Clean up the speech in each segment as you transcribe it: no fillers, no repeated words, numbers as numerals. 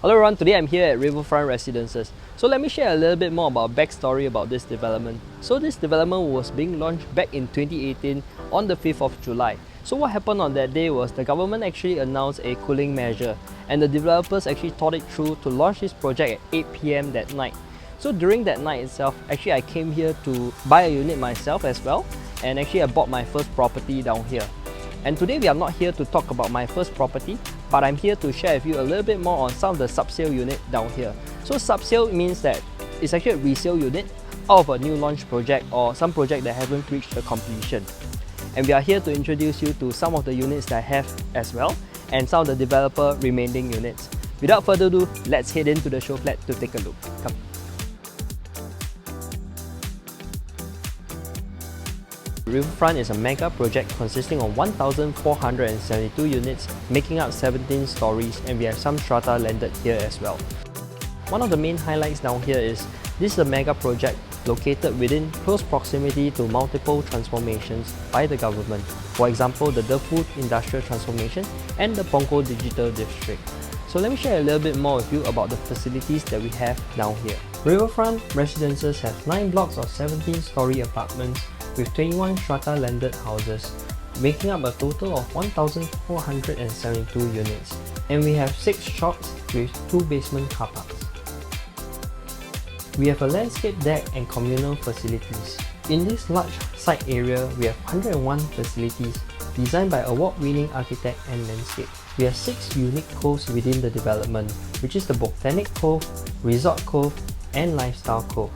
Hello everyone, today I'm here at Riverfront Residences. So let me share a little bit more about backstory about this development. So this development was being launched back in 2018 on the 5th of July. So what happened on that day was the government actually announced a cooling measure and the developers actually thought it through to launch this project at 8 PM that night. So during that night itself, actually I came here to buy a unit myself as well, and actually I bought my first property down here. And today we are not here to talk about my first property, but I'm here to share with you a little bit more on some of the subsale unit down here. So subsale means that it's actually a resale unit out of a new launch project or some project that haven't reached the completion. And we are here to introduce you to some of the units that I have as well and some of the developer remaining units. Without further ado, let's head into the show flat to take a look. Come. Riverfront is a mega project consisting of 1,472 units, making up 17 stories, and we have some strata landed here as well. One of the main highlights down here is this is a mega project located within close proximity to multiple transformations by the government. For example, the Dumbbell Industrial Transformation and the Punggol Digital District. So let me share a little bit more with you about the facilities that we have down here. Riverfront Residences has 9 blocks of 17-story apartments with 21 strata landed houses, making up a total of 1,472 units. And we have 6 shops with 2 basement car parks. We have a landscape deck and communal facilities. In this large site area, we have 101 facilities designed by award-winning architect and landscape. We have 6 unique coves within the development, which is the Botanic Cove, Resort Cove, and Lifestyle Cove.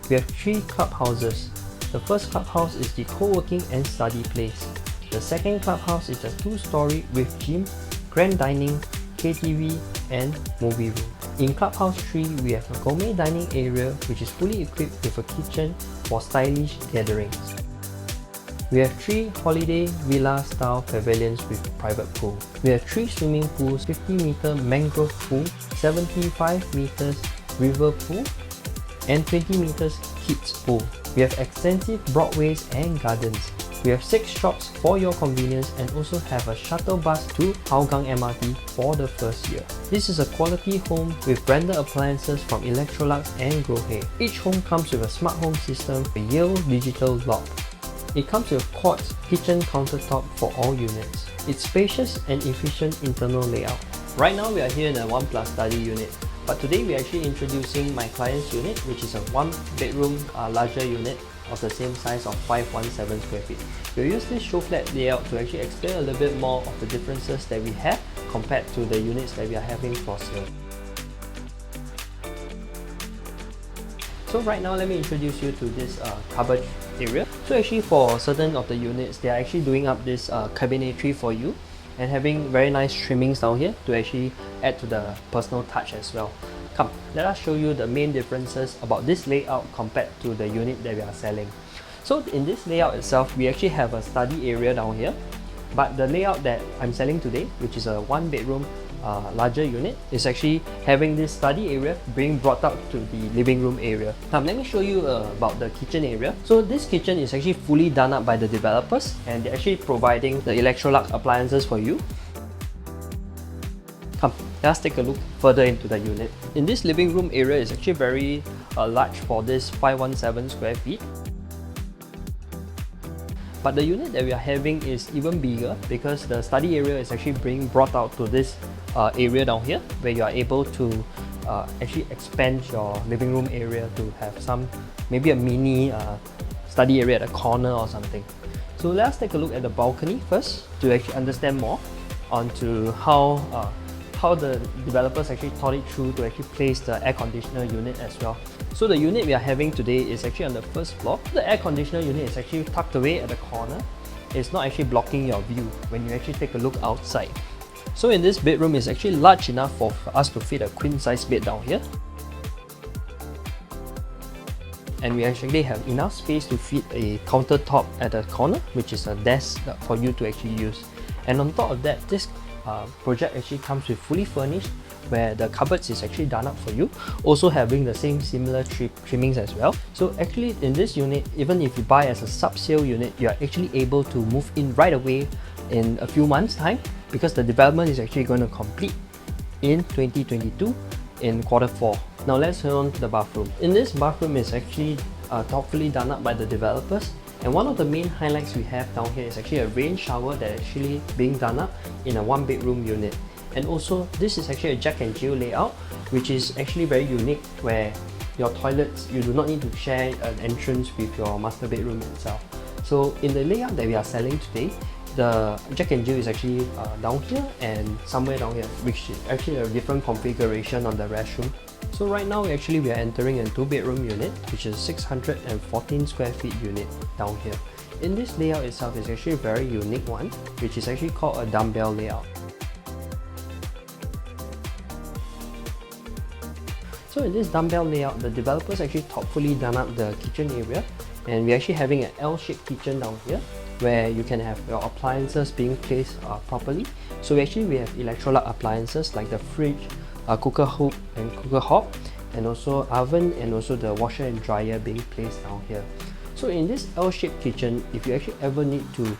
We have 3 clubhouses. The first clubhouse is the co-working and study place. The second clubhouse is a 2-story with gym, grand dining, KTV, and movie room. In clubhouse 3, we have a gourmet dining area which is fully equipped with a kitchen for stylish gatherings. We have 3 holiday villa style pavilions with private pool. We have 3 swimming pools, 50-meter mangrove pool, 75 meters river pool, and 20 meters kids pool. We have extensive broadways and gardens. We have 6 shops for your convenience and also have a shuttle bus to Hougang MRT for the first year. This is a quality home with branded appliances from Electrolux and Grohe. Each home comes with a smart home system, a Yale digital lock. It comes with a quartz kitchen countertop for all units. It's spacious and efficient internal layout. Right now we are here in a 1+ study unit. But today we are actually introducing my client's unit, which is a 1-bedroom larger unit of the same size of 517 square feet. We'll use this show flat layout to actually explain a little bit more of the differences that we have compared to the units that we are having for sale. So right now, let me introduce you to this cupboard area. So actually for certain of the units, they are actually doing up this cabinetry for you and having very nice trimmings down here to actually add to the personal touch as well. Come, let us show you the main differences about this layout compared to the unit that we are selling. So in this layout itself, we actually have a study area down here, but the layout that I'm selling today, which is a 1-bedroom larger unit, is actually having this study area being brought out to the living room area. Now let me show you about the kitchen area. So this kitchen is actually fully done up by the developers and they're actually providing the Electrolux appliances for you. Come, let's take a look further into the unit. In this living room area is actually very large for this 517 square feet. But the unit that we are having is even bigger because the study area is actually being brought out to this area down here where you are able to actually expand your living room area to have some, maybe a mini study area at a corner or something. So let's take a look at the balcony first to actually understand more onto how the developers actually thought it through to actually place the air conditioner unit as well. So the unit we are having today is actually on the first floor. The air conditioner unit is actually tucked away at the corner. It's not actually blocking your view when you actually take a look outside. So in this bedroom is actually large enough for us to fit a queen size bed down here. And we actually have enough space to fit a countertop at the corner, which is a desk for you to actually use. And on top of that, this project actually comes with fully furnished where the cupboards is actually done up for you, also having the same similar trimmings as well. So actually in this unit, even if you buy as a sub-sale unit, you are actually able to move in right away in a few months time because the development is actually going to complete in 2022 in Q4. Now let's head on to the bathroom. In this bathroom is actually thoughtfully done up by the developers, and one of the main highlights we have down here is actually a rain shower that is actually being done up in a 1-bedroom unit. And also this is actually a Jack and Jill layout, which is actually very unique, where your toilets, you do not need to share an entrance with your master bedroom itself. So in the layout that we are selling today, the Jack and Jill is actually down here and somewhere down here, which is actually a different configuration on the restroom. So right now we are entering a 2-bedroom unit, which is 614 square feet unit down here. In this layout itself is actually a very unique one, which is actually called a dumbbell layout. So in this dumbbell layout, the developers actually thoughtfully done up the kitchen area, and we're actually having an L-shaped kitchen down here where you can have your appliances being placed properly. So we have Electrolux appliances like the fridge, cooker hood and cooker hob, and also oven, and also the washer and dryer being placed down here. So in this L-shaped kitchen, if you actually ever need to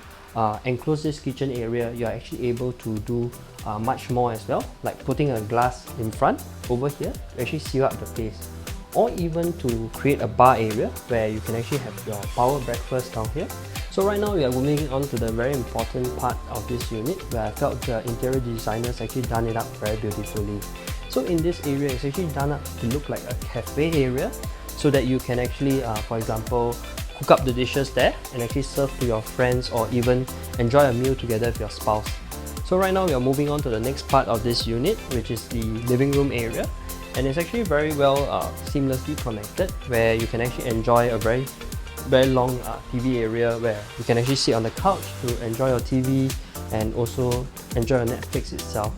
enclose this kitchen area, you're actually able to do much more as well, like putting a glass in front over here to actually seal up the place, or even to create a bar area where you can actually have your power breakfast down here. So right now we are moving on to the very important part of this unit, where I felt the interior designers actually done it up very beautifully. So in this area, it's actually done up to look like a cafe area, so that you can actually, for example, cook up the dishes there and actually serve to your friends, or even enjoy a meal together with your spouse. So right now we are moving on to the next part of this unit, which is the living room area, and it's actually very well seamlessly connected, where you can actually enjoy a very long TV area where you can actually sit on the couch to enjoy your TV and also enjoy your Netflix itself.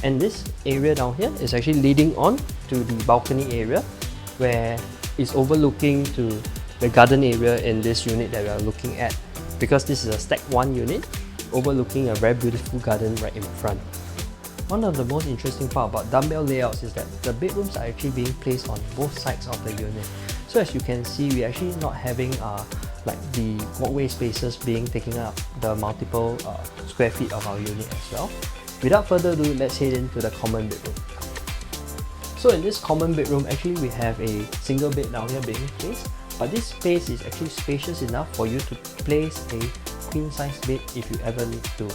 And this area down here is actually leading on to the balcony area, where it's overlooking to the garden area in this unit that we are looking at, because this is a stack 1 unit overlooking a very beautiful garden right in front. One of the most interesting part about dumbbell layouts is that the bedrooms are actually being placed on both sides of the unit. So as you can see, we're actually not having like the walkway spaces being taking up the multiple square feet of our unit as well. Without further ado, let's head into the common bedroom. So in this common bedroom, actually we have a single bed down here being placed, but this space is actually spacious enough for you to place a queen size bed if you ever need to.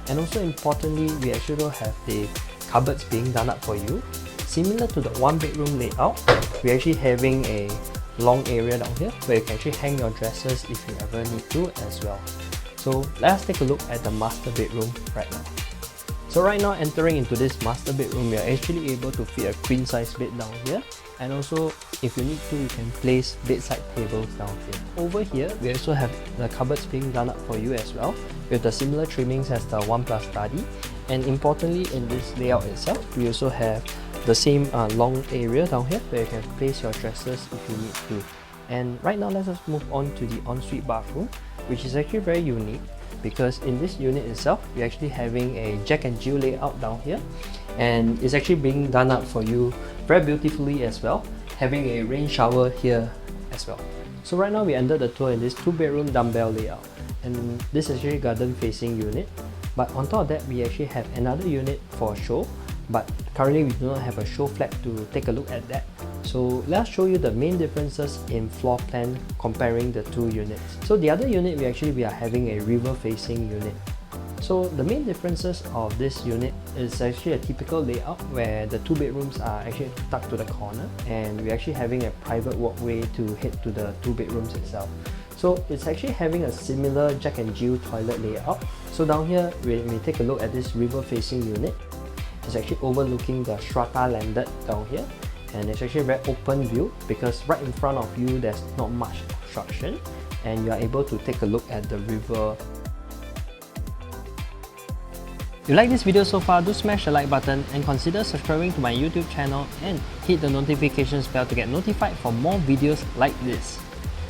And also importantly, we actually have the cupboards being done up for you. Similar to the 1-bedroom layout, we're actually having a long area down here where you can actually hang your dresses if you ever need to as well. So let's take a look at the master bedroom right now. So right now, entering into this master bedroom, we are actually able to fit a queen size bed down here, and also if you need to, you can place bedside tables down here. Over here, we also have the cupboards being done up for you as well, with the similar trimmings as the 1+ study. And importantly, in this layout itself, we also have the same long area down here where you can place your dresses if you need to. And right now, let us move on to the ensuite bathroom, which is actually very unique, because in this unit itself, we're actually having a Jack and Jill layout down here, and it's actually being done up for you very beautifully as well, having a rain shower here as well. So right now we ended the tour in this 2-bedroom dumbbell layout, and this is actually a garden facing unit. But on top of that, we actually have another unit for show, but currently we do not have a show flat to take a look at that. So let's show you the main differences in floor plan comparing the 2 units. So the other unit, we are having a river facing unit. So the main differences of this unit is actually a typical layout where the 2 bedrooms are actually tucked to the corner, and we're actually having a private walkway to head to the 2 bedrooms itself. So it's actually having a similar Jack and Jill toilet layout. So down here, when we take a look at this river facing unit, it's actually overlooking the strata landed down here, and it's actually a very open view because right in front of you there's not much obstruction, and you are able to take a look at the river. If you like this video so far, do smash the like button and consider subscribing to my YouTube channel and hit the notifications bell to get notified for more videos like this.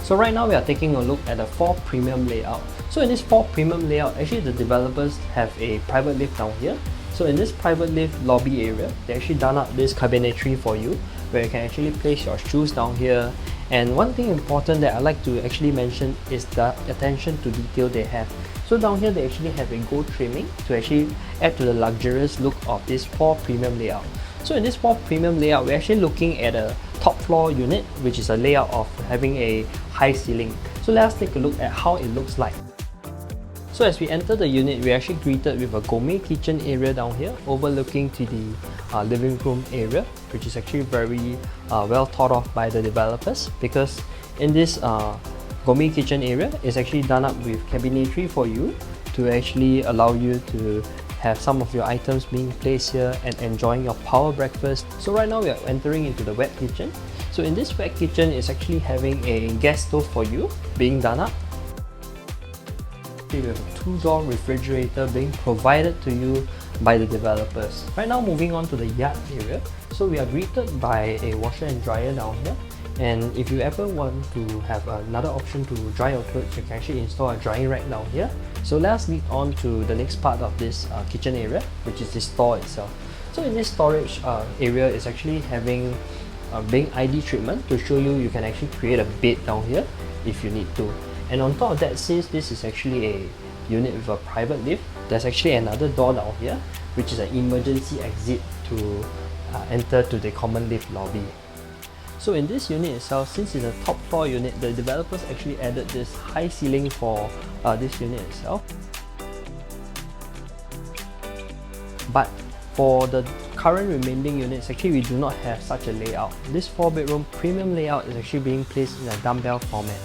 So right now we are taking a look at the 4 premium layout. So in this 4 premium layout, actually the developers have a private lift down here. So in this private lift lobby area, they actually done up this cabinetry for you, where you can actually place your shoes down here. And one thing important that I like to actually mention is the attention to detail they have. So down here they actually have a gold trimming to actually add to the luxurious look of this 4 premium layout. So in this more premium layout, we're actually looking at a top floor unit, which is a layout of having a high ceiling. So let us take a look at how it looks like. So as we enter the unit, we're actually greeted with a gourmet kitchen area down here, overlooking to the living room area, which is actually very well thought of by the developers, because in this gourmet kitchen area is actually done up with cabinetry for you to actually allow you to have some of your items being placed here and enjoying your power breakfast. So right now we are entering into the wet kitchen. So in this wet kitchen is actually having a gas stove for you being done up. We have a 2-door refrigerator being provided to you by the developers. Right now, moving on to the yard area. So we are greeted by a washer and dryer down here. And if you ever want to have another option to dry your clothes, you can actually install a drying rack down here. So let's lead on to the next part of this kitchen area, which is the store itself. So in this storage area is actually having being ID treatment to show you can actually create a bed down here if you need to. And on top of that, since this is actually a unit with a private lift, there's actually another door down here, which is an emergency exit to enter to the common lift lobby. So in this unit itself, since it's a top floor unit, the developers actually added this high ceiling for this unit itself. But for the current remaining units, actually we do not have such a layout. This 4-bedroom premium layout is actually being placed in a dumbbell format.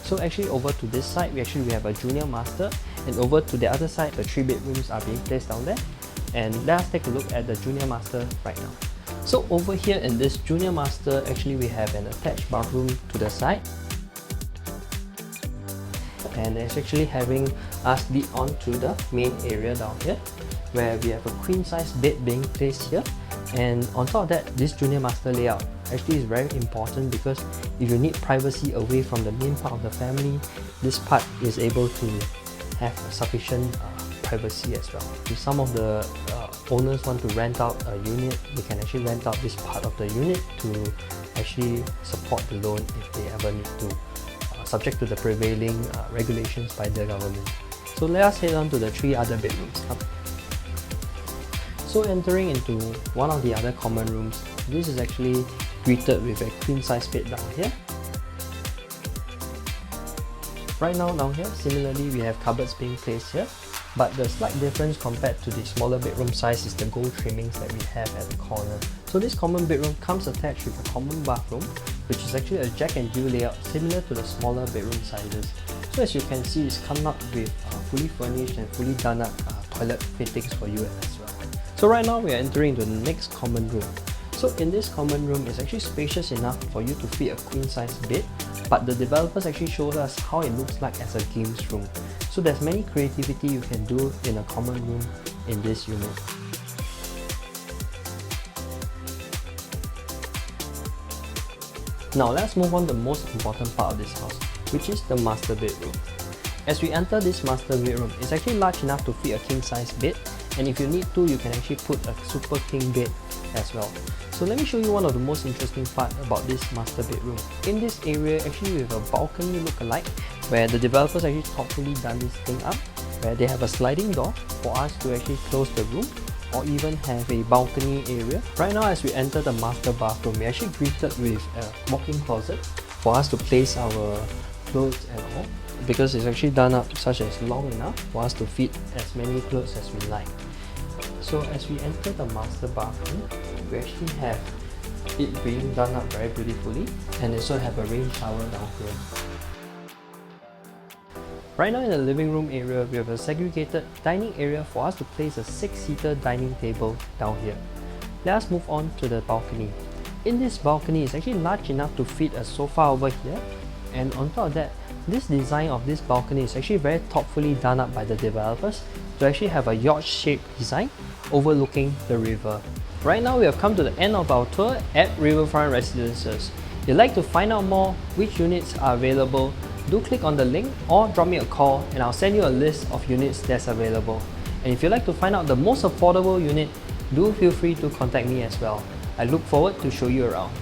So actually over to this side, we have a junior master, and over to the other side, the 3 bedrooms are being placed down there. And let us take a look at the junior master right now. So over here in this junior master, actually we have an attached bathroom to the side. And it's actually having us lead on to the main area down here, where we have a queen size bed being placed here. And on top of that, this junior master layout actually is very important, because if you need privacy away from the main part of the family, this part is able to have sufficient privacy as well. If some of the owners want to rent out a unit, they can actually rent out this part of the unit to actually support the loan if they ever need to, subject to the prevailing regulations by the government. So let us head on to the 3 other bedrooms. So entering into one of the other common rooms, this is actually greeted with a queen size bed down here. Right now down here, similarly we have cupboards being placed here, but the slight difference compared to the smaller bedroom size is the gold trimmings that we have at the corner. So this common bedroom comes attached with a common bathroom, which is actually a Jack and Jill layout similar to the smaller bedroom sizes. So as you can see, it's come up with fully furnished and fully done up toilet fittings for you as well. So right now we are entering into the next common room. So in this common room, it's actually spacious enough for you to fit a queen size bed, but the developers actually showed us how it looks like as a games room. So there's many creativity you can do in a common room in this unit. Now let's move on to the most important part of this house, which is the master bedroom. As we enter this master bedroom, it's actually large enough to fit a king size bed, and if you need to, you can actually put a super king bed as well. So let me show you one of the most interesting part about this master bedroom. In this area, actually we have a balcony look-alike, where the developers actually thoughtfully done this thing up, where they have a sliding door for us to actually close the room, or even have a balcony area. Right now, as we enter the master bathroom, we're actually greeted with a walk-in closet for us to place our clothes and all, because it's actually done up such as long enough for us to fit as many clothes as we like. So as we enter the master bathroom, we actually have it being done up very beautifully, and also have a rain shower down here. Right now in the living room area, we have a segregated dining area for us to place a 6-seater dining table down here. Let us move on to the balcony. In this balcony, it's actually large enough to fit a sofa over here, and on top of that, this design of this balcony is actually very thoughtfully done up by the developers to actually have a yacht-shaped design overlooking the river. Right now we have come to the end of our tour at Riverfront Residences. If you'd like to find out more which units are available, do click on the link or drop me a call and I'll send you a list of units that's available. And if you'd like to find out the most affordable unit, do feel free to contact me as well. I look forward to show you around.